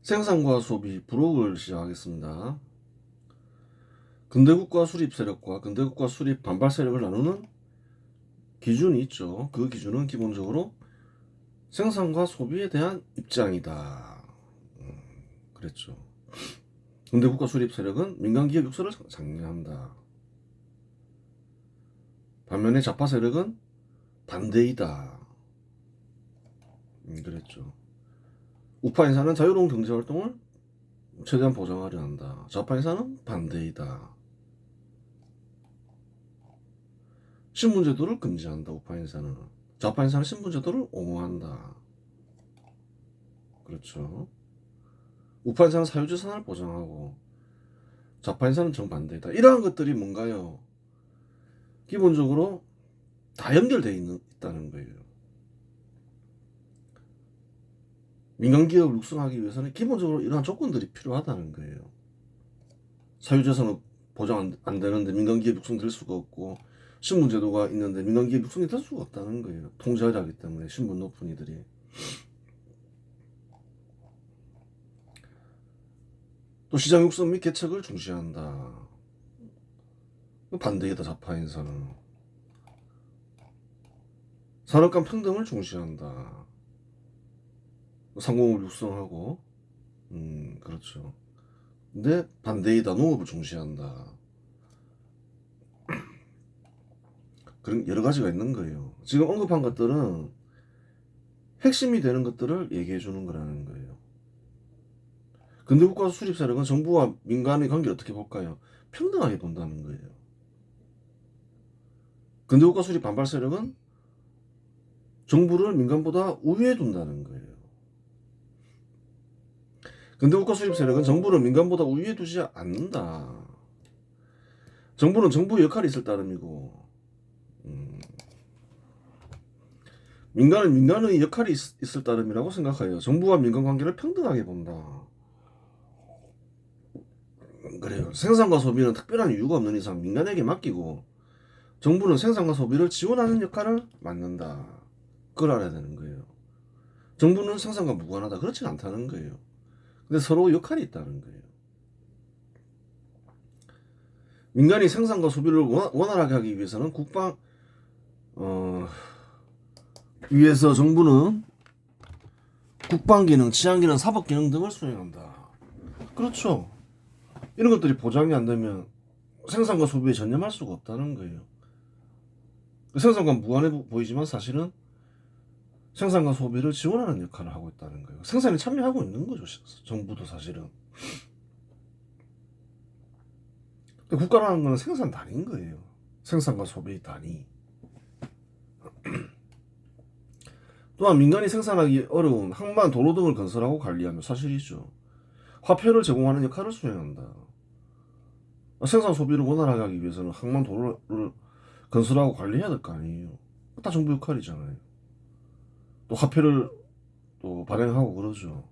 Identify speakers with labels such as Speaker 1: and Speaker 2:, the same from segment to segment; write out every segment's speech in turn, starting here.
Speaker 1: 생산과 소비 부록을 시작하겠습니다. 근대국가 수립 세력과 근대국가 수립 반발 세력을 나누는 기준이 있죠. 그 기준은 기본적으로 생산과 소비에 대한 입장이다. 그랬죠. 근대국가 수립 세력은 민간기업 육설을 장려한다. 반면에 좌파 세력은 반대이다. 그랬죠. 우파 인사는 자유로운 경제활동을 최대한 보장하려 한다. 좌파 인사는 반대이다. 신분제도를 금지한다. 우파 인사는. 좌파 인사는 신분제도를 옹호한다. 그렇죠. 우파 인사는 사유재산을 보장하고 좌파 인사는 정반대이다. 이러한 것들이 뭔가요? 기본적으로 다 연결되어 있다는 거예요. 민간기업을 육성하기 위해서는 기본적으로 이러한 조건들이 필요하다는 거예요. 사유재산은 보장 안 되는데 민간기업 육성될 수가 없고, 신분제도가 있는데 민간기업 육성이 될 수가 없다는 거예요. 통제하려 하기 때문에 신분 높은 이들이. 또 시장 육성 및 개척을 중시한다. 반대이다. 좌파 인사는. 산업 간 평등을 중시한다. 상공을 육성하고, 그렇죠. 근데 반대이다. 농업을 중시한다. 그런 여러 가지가 있는 거예요. 지금 언급한 것들은 핵심이 되는 것들을 얘기해 주는 거라는 거예요. 근대국가 수립 세력은 정부와 민간의 관계를 어떻게 볼까요? 평등하게 본다는 거예요. 근대국가 수립 반발 세력은 정부를 민간보다 우위에 둔다는 거예요. 근대국가 수립 세력은 정부를 민간보다 우위에 두지 않는다. 정부는 정부의 역할이 있을 따름이고, 민간은 민간의 역할이 있을 따름이라고 생각해요. 정부와 민간 관계를 평등하게 본다. 그래요. 생산과 소비는 특별한 이유가 없는 이상 민간에게 맡기고, 정부는 생산과 소비를 지원하는 역할을 맡는다. 그걸 알아야 되는 거예요. 정부는 생산과 무관하다. 그렇진 않다는 거예요. 근데 서로 역할이 있다는 거예요. 민간이 생산과 소비를 원활하게 하기 위해서는 위해서 정부는 국방기능, 치안기능, 사법기능 등을 수행한다. 그렇죠. 이런 것들이 보장이 안 되면 생산과 소비에 전념할 수가 없다는 거예요. 생산과 무관해 보이지만 사실은 생산과 소비를 지원하는 역할을 하고 있다는 거예요. 생산에 참여하고 있는 거죠. 정부도 사실은. 국가라는 건 생산 단위인 거예요. 생산과 소비의 단위. 또한 민간이 생산하기 어려운 항만, 도로 등을 건설하고 관리하며 사실이죠. 화폐를 제공하는 역할을 수행한다. 생산 소비를 원활하게 하기 위해서는 항만, 도로를 건설하고 관리해야 될 거 아니에요. 다 정부 역할이잖아요. 또 화폐를 또 발행하고 그러죠.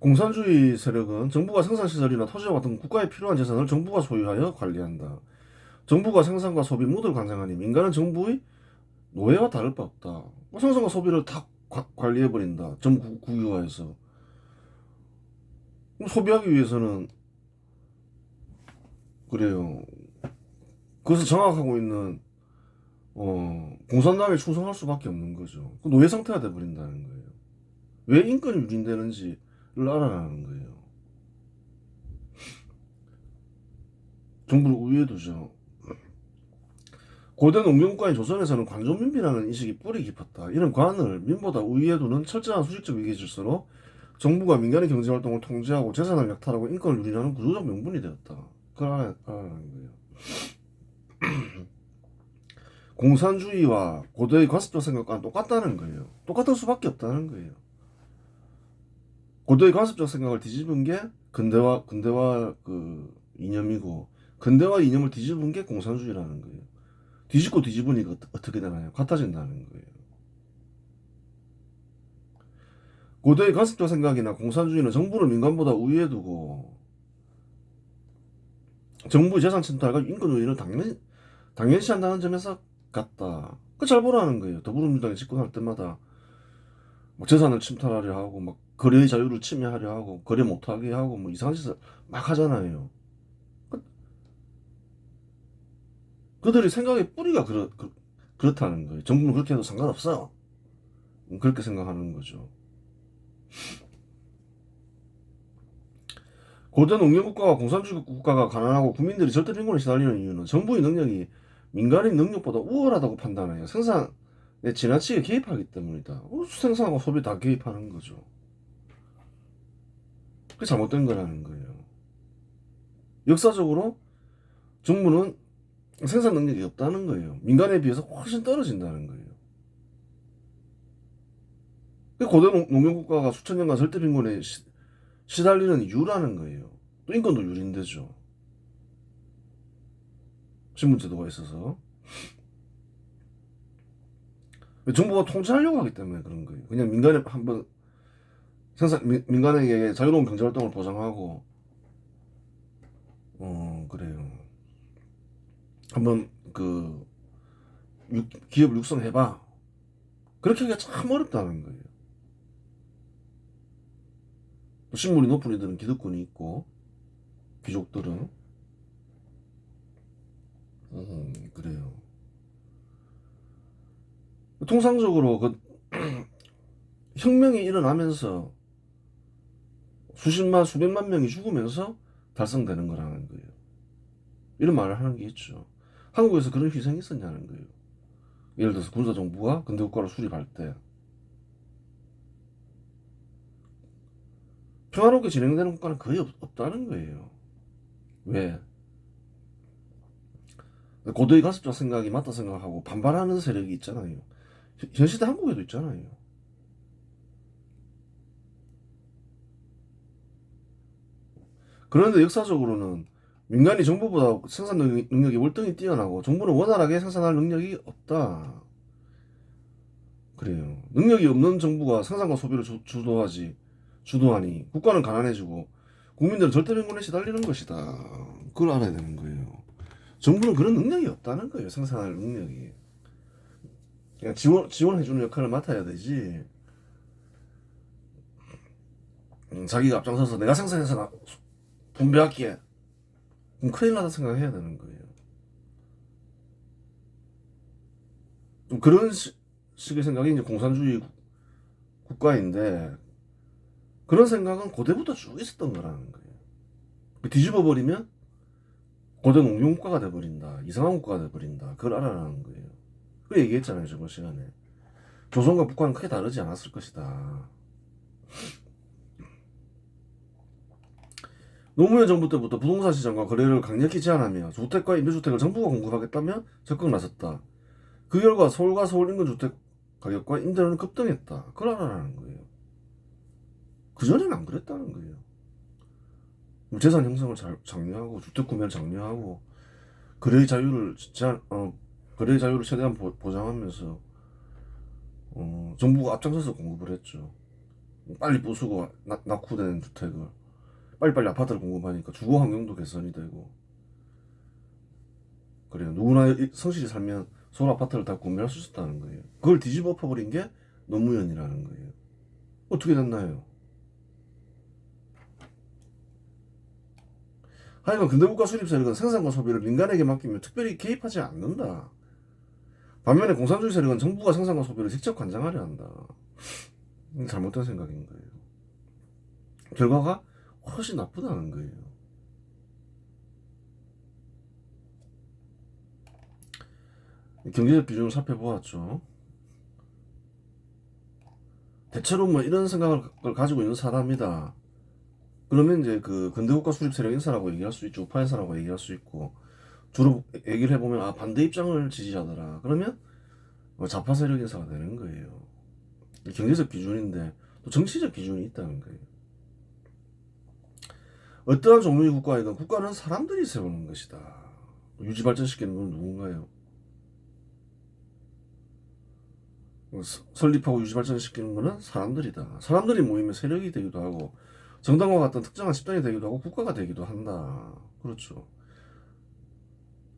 Speaker 1: 공산주의 세력은 정부가 생산시설이나 토지와 같은 국가에 필요한 재산을 정부가 소유하여 관리한다. 정부가 생산과 소비 모두를 관장하니 민간은 정부의 노예와 다를 바 없다. 생산과 소비를 다 관리해버린다. 전부 국유화해서. 그럼 소비하기 위해서는 그래요. 그것을 장악하고 있는 공산당에 충성할 수밖에 없는 거죠. 그 노예 상태가 돼버린다는 거예요. 왜 인권이 유린되는지를 알아라는 거예요. 정부를 우위에 두죠. 고대 농경국가인 조선에서는 관종민비라는 인식이 뿌리 깊었다. 이런 관을 민보다 우위에 두는 철저한 수직적 위계 질서로 정부가 민간의 경제활동을 통제하고 재산을 약탈하고 인권을 유린하는 구조적 명분이 되었다. 그걸 알아라는 거예요. 공산주의와 고대의 관습적 생각과는 똑같다는 거예요. 똑같을 수밖에 없다는 거예요. 고대의 관습적 생각을 뒤집은 게 근대화 그 이념이고, 근대화 이념을 뒤집은 게 공산주의라는 거예요. 뒤집고 뒤집으니까 어떻게 되나요? 같아진다는 거예요. 고대의 관습적 생각이나 공산주의는 정부를 민간보다 우위에 두고 정부의 재산 침탈과 인권 우위를 당연시한다는 점에서 같다. 그 잘 보라는 거예요. 더불어민주당이 집권할 때마다 뭐 재산을 침탈하려 하고 막 거래의 자유를 침해하려 하고 거래 못하게 하고 뭐 이상한 짓을 막 하잖아요. 그들이 생각의 뿌리가 그렇다는 거예요. 정부는 그렇게 해도 상관없어. 그렇게 생각하는 거죠. 고대 농경국가와 공산주의 국가가 가난하고 국민들이 절대 빈곤에 시달리는 이유는 정부의 능력이 민간의 능력보다 우월하다고 판단해요. 생산에 지나치게 개입하기 때문이다. 생산하고 소비 다 개입하는 거죠. 그게 잘못된 거라는 거예요. 역사적으로 정부는 생산 능력이 없다는 거예요. 민간에 비해서 훨씬 떨어진다는 거예요. 고대 농경국가가 수천 년간 절대 빈곤에 시달리는 이유라는 거예요. 또 인권도 유린되죠. 신분제도가 있어서. 정부가 통제하려고 하기 때문에 그런 거예요. 그냥 민간에 한번 민간에게 자유로운 경제활동을 보장하고, 그래요. 한번 기업을 육성해봐. 그렇게 하기가 참 어렵다는 거예요. 신분이 높은 이들은 기득권이 있고, 귀족들은, 그래요. 통상적으로 혁명이 일어나면서 수십만, 수백만 명이 죽으면서 달성되는 거라는 거예요. 이런 말을 하는 게 있죠. 한국에서 그런 희생이 있었냐는 거예요. 예를 들어서 군사정부가 근대국가를 수립할 때 평화롭게 진행되는 국가는 거의 없다는 거예요. 왜? 고도의 가습적 생각이 맞다 생각하고 반발하는 세력이 있잖아요. 현 시대 한국에도 있잖아요. 그런데 역사적으로는 민간이 정부보다 생산 능력이 월등히 뛰어나고 정부는 원활하게 생산할 능력이 없다. 그래요. 능력이 없는 정부가 생산과 소비를 주도하니 국가는 가난해지고 국민들은 절대 빈곤에 시달리는 것이다. 그걸 알아야 되는 거예요. 정부는 그런 능력이 없다는 거예요. 생산할 능력이. 그냥 지원해주는 역할을 맡아야 되지. 자기가 앞장서서 내가 생산해서 분배할게. 그럼 큰일 나다 생각해야 되는 거예요. 좀 그런 식의 생각이 이제 공산주의 국가인데 그런 생각은 고대부터 쭉 있었던 거라는 거예요. 뒤집어 버리면 고대 농경국가가 돼버린다. 이상한 국가가 돼버린다. 그걸 알아라는 거예요. 그 얘기했잖아요. 저번 시간에. 조선과 북한은 크게 다르지 않았을 것이다. 노무현 정부 때부터 부동산 시장과 거래를 강력히 제한하며 주택과 임대주택을 정부가 공급하겠다며 적극 나섰다. 그 결과 서울과 서울 인근 주택 가격과 임대료는 급등했다. 그걸 알아라는 거예요. 그전에는 안 그랬다는 거예요. 재산 형성을 장려하고 주택 구매를 장려하고 거래의 자유를 거래의 자유를 최대한 보장하면서 정부가 앞장서서 공급을 했죠. 빨리 부수고 낙후되는 주택을 빨리빨리 아파트를 공급하니까 주거 환경도 개선이 되고 그래요. 누구나 성실히 살면 서울 아파트를 다 구매할 수 있었다는 거예요. 그걸 뒤집어 엎어버린 게 노무현이라는 거예요. 어떻게 됐나요? 하여간 근대국가 수립 세력은 생산과 소비를 민간에게 맡기며 특별히 개입하지 않는다. 반면에 공산주의 세력은 정부가 생산과 소비를 직접 관장하려 한다. 잘못된 생각인 거예요. 결과가 훨씬 나쁘다는 거예요. 경제적 비중을 살펴보았죠. 대체로 뭐 이런 생각을 가지고 있는 사람이다. 그러면 이제 근대국가 수립 세력 인사라고 얘기할 수 있죠. 우파 인사라고 얘기할 수 있고 주로 얘기를 해보면 반대 입장을 지지하더라. 그러면 좌파 세력 인사가 되는 거예요. 경제적 기준인데 또 정치적 기준이 있다는 거예요. 어떠한 종류의 국가이든 국가는 사람들이 세우는 것이다. 유지 발전시키는 건 누군가요? 설립하고 유지 발전시키는 것은 사람들이다. 사람들이 모이면 세력이 되기도 하고 정당과 같은 특정한 집단이 되기도 하고 국가가 되기도 한다. 그렇죠.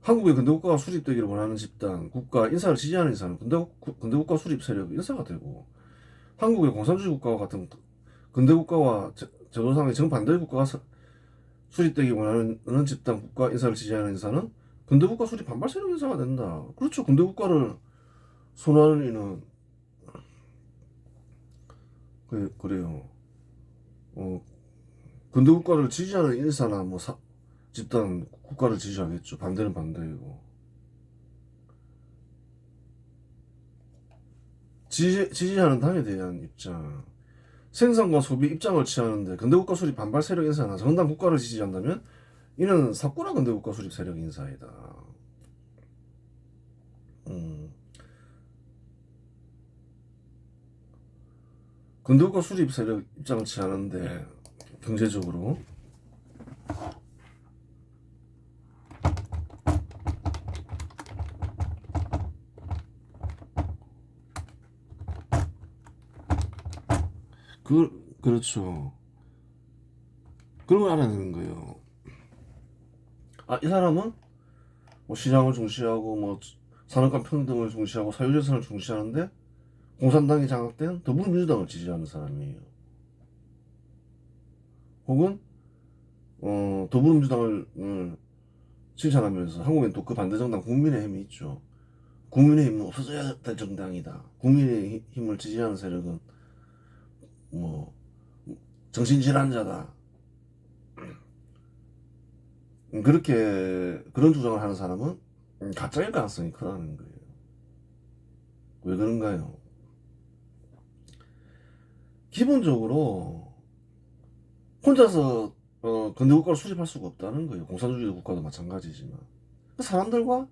Speaker 1: 한국의 근대국가가 수립되기를 원하는 집단, 국가, 인사를 지지하는 인사는 근대국가 수립 세력 인사가 되고 한국의 공산주의 국가와 같은 근대 국가와 제도상의 정반대의 국가가 수립되기 원하는 집단 국가 인사를 지지하는 인사는 근대 국가 수립 반발 세력 인사가 된다. 그렇죠. 근대 국가를 선호하는 이는 그래요. 어, 근대 국가를 지지하는 인사나 뭐 집단 국가를 지지하겠죠. 반대는 반대이고. 지지하는 당에 대한 입장. 생산과 소비 입장을 취하는데 근대 국가 수립 반발 세력 인사나 정당 국가를 지지한다면 이는 사꾸라 근대 국가 수립 세력 인사이다. 음. 근대 국가 수립 세력 입장을 취하는데 경제적으로 그렇죠. 그런 걸 알아내는 거예요. 아, 이 사람은 뭐 시장을 중시하고 뭐 산업과 평등을 중시하고 사유재산을 중시하는데 공산당이 장악된 더불어민주당을 지지하는 사람이에요. 혹은 더불어민주당을 칭찬하면서 한국엔 또 그 반대 정당 국민의힘이 있죠. 국민의힘은 없어져야 될 정당이다. 국민의힘을 지지하는 세력은 뭐 정신질환자다. 그렇게 그런 주장을 하는 사람은 가짜일 가능성이 크다는 거예요. 왜 그런가요? 기본적으로 혼자서 근대 국가를 수립할 수가 없다는 거예요. 공산주의 국가도 마찬가지지만 그 사람들과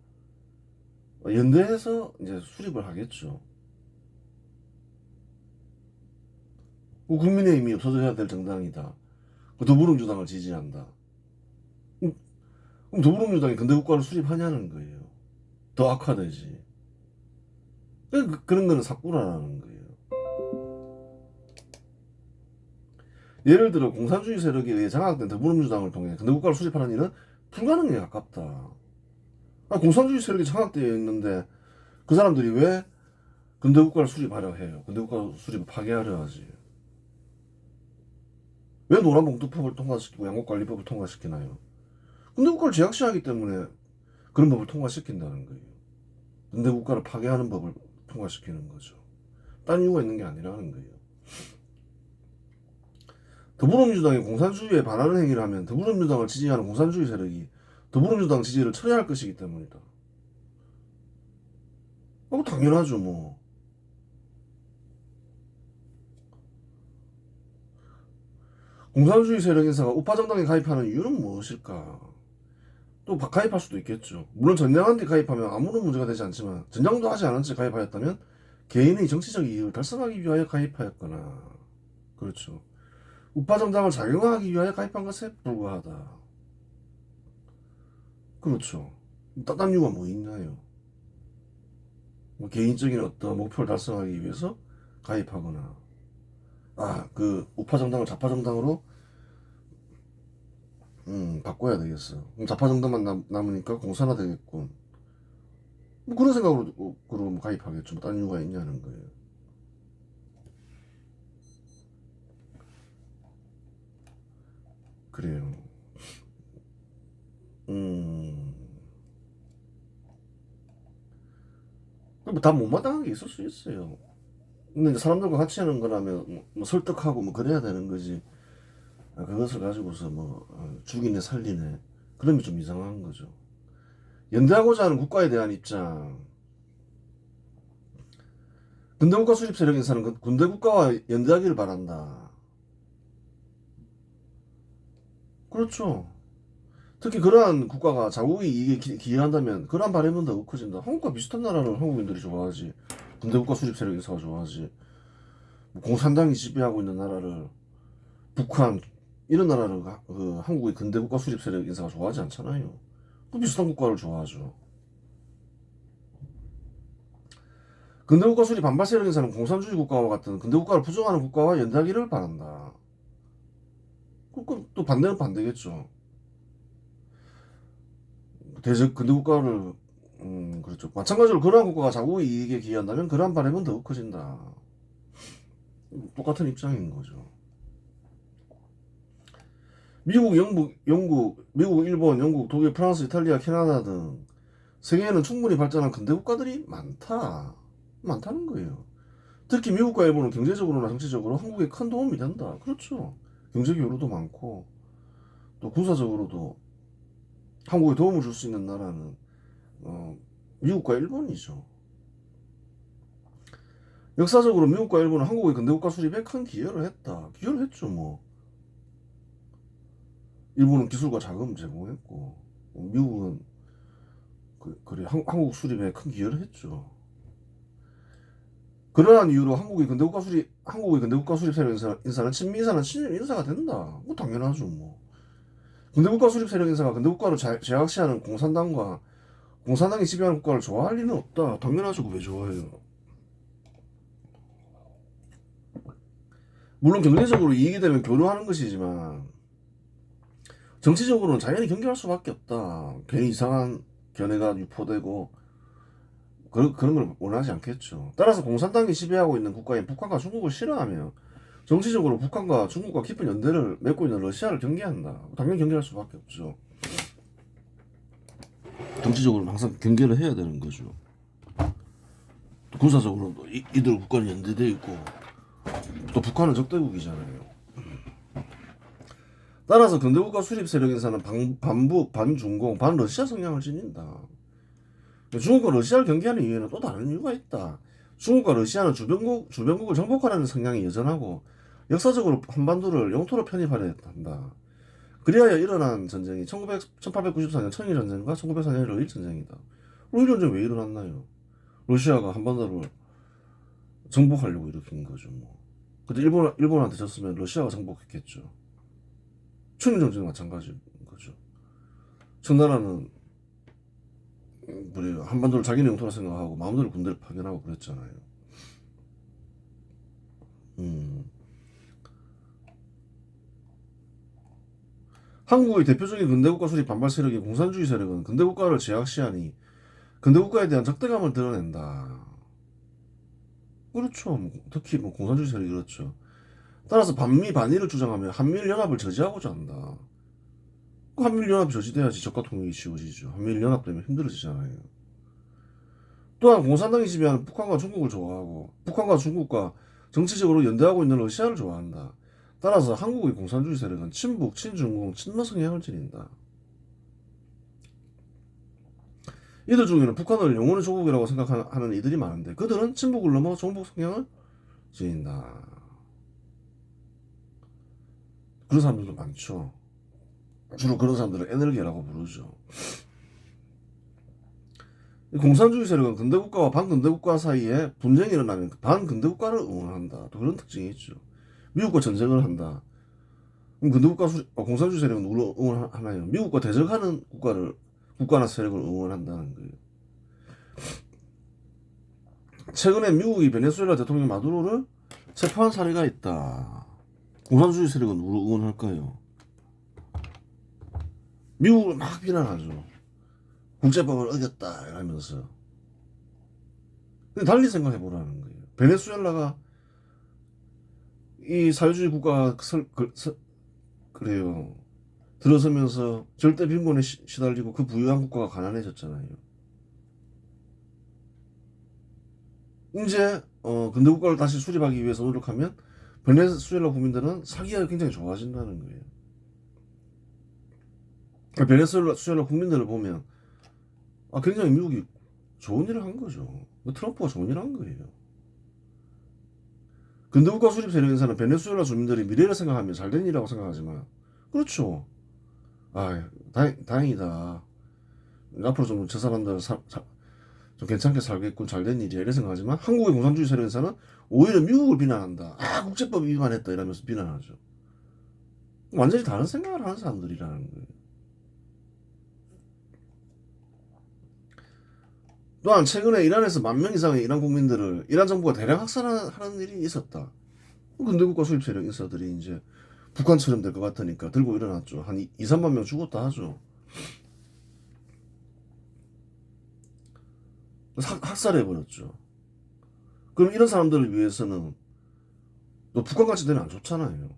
Speaker 1: 연대해서 이제 수립을 하겠죠. 국민의힘이 없어져야 될 정당이다. 더불어민주당을 지지한다. 그럼 더불어민주당이 근대 국가를 수립하냐는 거예요. 더 악화되지. 그런 거는 사꾸라라는 거예요. 예를 들어 공산주의 세력에 의해 장악된 더불어민주당을 통해 근대 국가를 수립하는 일은 불가능에 가깝다. 공산주의 세력이 장악되어 있는데 그 사람들이 왜 근대 국가를 수립하려 해요? 근대 국가 수립을 파괴하려 하지. 왜 노란봉투법을 통과시키고 양국관리법을 통과시키나요? 근대 국가를 제약시하기 때문에 그런 법을 통과시킨다는 거예요. 근대 국가를 파괴하는 법을 통과시키는 거죠. 딴 이유가 있는 게 아니라는 거예요. 더불어민주당이 공산주의에 반하는 행위를 하면 더불어민주당을 지지하는 공산주의 세력이 더불어민주당 지지를 철회할 것이기 때문이다. 당연하죠, 뭐. 공산주의 세력 인사가 우파 정당에 가입하는 이유는 무엇일까? 또 가입할 수도 있겠죠. 물론 전향한 뒤 가입하면 아무런 문제가 되지 않지만 전향도 하지 않은 채 가입하였다면 개인의 정치적 이익을 달성하기 위하여 가입하였거나 그렇죠. 우파 정당을 작용하기 위하여 가입한 것에 불과하다. 그렇죠. 딴 이유가 뭐 있나요? 뭐 개인적인 어떤 목표를 달성하기 위해서 가입하거나 그 우파 정당을 좌파 정당으로 바꿔야 되겠어. 그럼 좌파 정당만 남으니까 공산화 되겠군. 뭐 그런 생각으로 그럼 가입하겠죠. 뭐딴 이유가 있냐는 거예요. 그래요. 다 못마땅한 게 있을 수 있어요. 근데 이제 사람들과 같이 하는 거라면 뭐 설득하고 뭐 그래야 되는 거지. 그것을 가지고서 뭐 죽이네 살리네 그러면 좀 이상한 거죠. 연대하고자 하는 국가에 대한 입장. 근대국가 수립 세력 인사는 군대 국가와 연대하기를 바란다. 그렇죠. 특히 그러한 국가가 자국의 이익에 기여한다면 그러한 바람은 더 커진다. 한국과 비슷한 나라는 한국인들이 좋아하지. 근대국가 수립 세력 인사가 좋아하지. 뭐 공산당이 지배하고 있는 나라를 북한 이런 나라를 한국의 근대국가 수립 세력 인사가 좋아하지 않잖아요. 그 비슷한 국가를 좋아하죠. 근대국가 수립 반발 세력 인사는 공산주의 국가와 같은 근대국가를 부정하는 국가와 연대하기를 바란다. 그럼 또 반대는 반대겠죠. 근대국가를 그렇죠. 마찬가지로 그러한 국가가 자국의 이익에 기여한다면 그러한 바람은 더욱 커진다. 똑같은 입장인 거죠. 미국, 미국, 일본, 영국, 독일, 프랑스, 이탈리아, 캐나다 등 세계에는 충분히 발전한 근대 국가들이 많다는 거예요. 특히 미국과 일본은 경제적으로나 정치적으로 한국에 큰 도움이 된다. 그렇죠. 경제 교류도 많고 또 군사적으로도 한국에 도움을 줄 수 있는 나라는 미국과 일본이죠. 역사적으로 미국과 일본은 한국의 근대국가 수립에 큰 기여를 했다. 기여를 했죠, 뭐. 일본은 기술과 자금 제공했고, 미국은 그래 한국 수립에 큰 기여를 했죠. 그러한 이유로 한국의 근대국가 수립 세력 인사는 친미 인사는 친일 인사가 된다. 뭐 당연하죠, 뭐. 근대국가 수립 세력 인사가 근대국가를 제약시하는 공산당이 지배하는 국가를 좋아할 리는 없다. 당연하죠. 왜 좋아해요? 물론 경제적으로 이익이 되면 교류하는 것이지만 정치적으로는 당연히 경계할 수밖에 없다. 괜히 이상한 견해가 유포되고 그런 걸 원하지 않겠죠. 따라서 공산당이 지배하고 있는 국가인 북한과 중국을 싫어하며 정치적으로 북한과 중국과 깊은 연대를 맺고 있는 러시아를 경계한다. 당연히 경계할 수밖에 없죠. 정치적으로는 항상 경계를 해야 되는 거죠. 또 군사적으로도 이들 국가는 연대되어 있고 또 북한은 적대국이잖아요. 따라서 근대국가 수립 세력 인사는 반북, 반중공, 반러시아 성향을 지닌다. 중국과 러시아를 경계하는 이유에는 또 다른 이유가 있다. 중국과 러시아는 주변국을 정복하려는 성향이 여전하고 역사적으로 한반도를 영토로 편입하려 한다. 그리하여 일어난 전쟁이 1894년 청일전쟁과 1904년 러일전쟁이다. 러일전쟁 왜 일어났나요? 러시아가 한반도를 정복하려고 일으킨 거죠. 뭐. 근데 일본한테 졌으면 러시아가 정복했겠죠. 청일전쟁 마찬가지인 거죠. 청나라는 그래요. 한반도를 자기네 영토라 생각하고 마음대로 군대를 파견하고 그랬잖아요. 한국의 대표적인 근대국가 수립 반발 세력인 공산주의 세력은 근대국가를 제약시하니 근대국가에 대한 적대감을 드러낸다. 그렇죠. 특히 공산주의 세력이 그렇죠. 따라서 반미 반일을 주장하며 한미일연합을 저지하고자 한다. 한미일연합이 저지돼야지 적과 통일이 쉬워지죠. 한미일연합 때문에 힘들어지잖아요. 또한 공산당이 지배하는 북한과 중국을 좋아하고 북한과 중국과 정치적으로 연대하고 있는 러시아를 좋아한다. 따라서 한국의 공산주의 세력은 친북, 친중공, 친러 성향을 지닌다. 이들 중에는 북한을 영혼의 조국이라고 생각하는 이들이 많은데 그들은 친북을 넘어 종북 성향을 지닌다. 그런 사람들도 많죠. 주로 그런 사람들을 에너기라고 부르죠. 공산주의 세력은 근대국가와 반근대국가 사이에 분쟁이 일어나면 반근대국가를 응원한다. 또 그런 특징이 있죠. 미국과 전쟁을 한다. 그럼 공산주의 세력은 누구를 응원하나요? 미국과 대적하는 국가나 세력을 응원한다는 거예요. 최근에 미국이 베네수엘라 대통령 마두로를 체포한 사례가 있다. 공산주의 세력은 누구를 응원할까요? 미국을 막 비난하죠. 국제법을 어겼다 이러면서. 근데 달리 생각해보라는 거예요. 베네수엘라가 이 사회주의 국가 그래요. 들어서면서 절대 빈곤에 시달리고 그 부유한 국가가 가난해졌잖아요. 이제 근대 국가를 다시 수립하기 위해서 노력하면 베네수엘라 국민들은 살기가 굉장히 좋아진다는 거예요. 베네수엘라 국민들을 보면 굉장히 미국이 좋은 일을 한 거죠. 트럼프가 좋은 일을 한 거예요. 근대 국가 수립 세력 인사는 베네수엘라 주민들이 미래를 생각하면 잘된 일이라고 생각하지만 그렇죠. 다행이다. 앞으로 좀 저 사람들 좀 괜찮게 살겠군, 잘된 일이야 이래 생각하지만 한국의 공산주의 세력 인사는 오히려 미국을 비난한다. 국제법 위반했다 이러면서 비난하죠. 완전히 다른 생각을 하는 사람들이라는 거예요. 또한 최근에 이란에서 10,000명 이상의 이란 국민들을 이란 정부가 대량 학살하는 일이 있었다. 근대국가 수립 세력 인사들이 이제 북한처럼 될 것 같으니까 들고 일어났죠. 한 2-3만 명 죽었다 하죠. 학살해버렸죠. 그럼 이런 사람들을 위해서는 또 북한같이 되면 안 좋잖아요.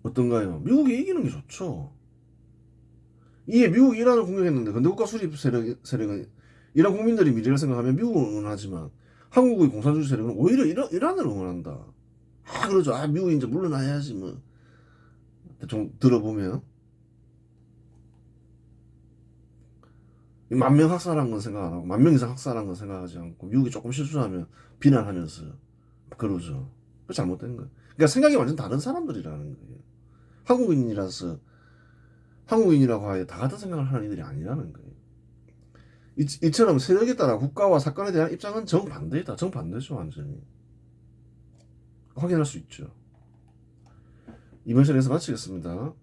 Speaker 1: 어떤가요? 미국이 이기는 게 좋죠. 이게 미국이 이란을 공격했는데 근대국가 수립 세력은 이란 국민들이 미래를 생각하면 미국을 응원하지만 한국의 공산주의 세력은 오히려 이란을 응원한다. 그러죠. 미국이 이제 물러나야지 뭐. 좀 들어보면 만 명 학살한 건 생각 안 하고 만 명 이상 학살한 건 생각하지 않고 미국이 조금 실수하면 비난하면서 그러죠. 그 잘못된 거예요. 그러니까 생각이 완전 다른 사람들이라는 거예요. 한국인이라서 한국인이라고 하여 다 같은 생각을 하는 이들이 아니라는 거예요. 이처럼 세력에 따라 국가와 사건에 대한 입장은 정반대이다. 정반대죠, 완전히. 확인할 수 있죠. 이번 시간에서 마치겠습니다.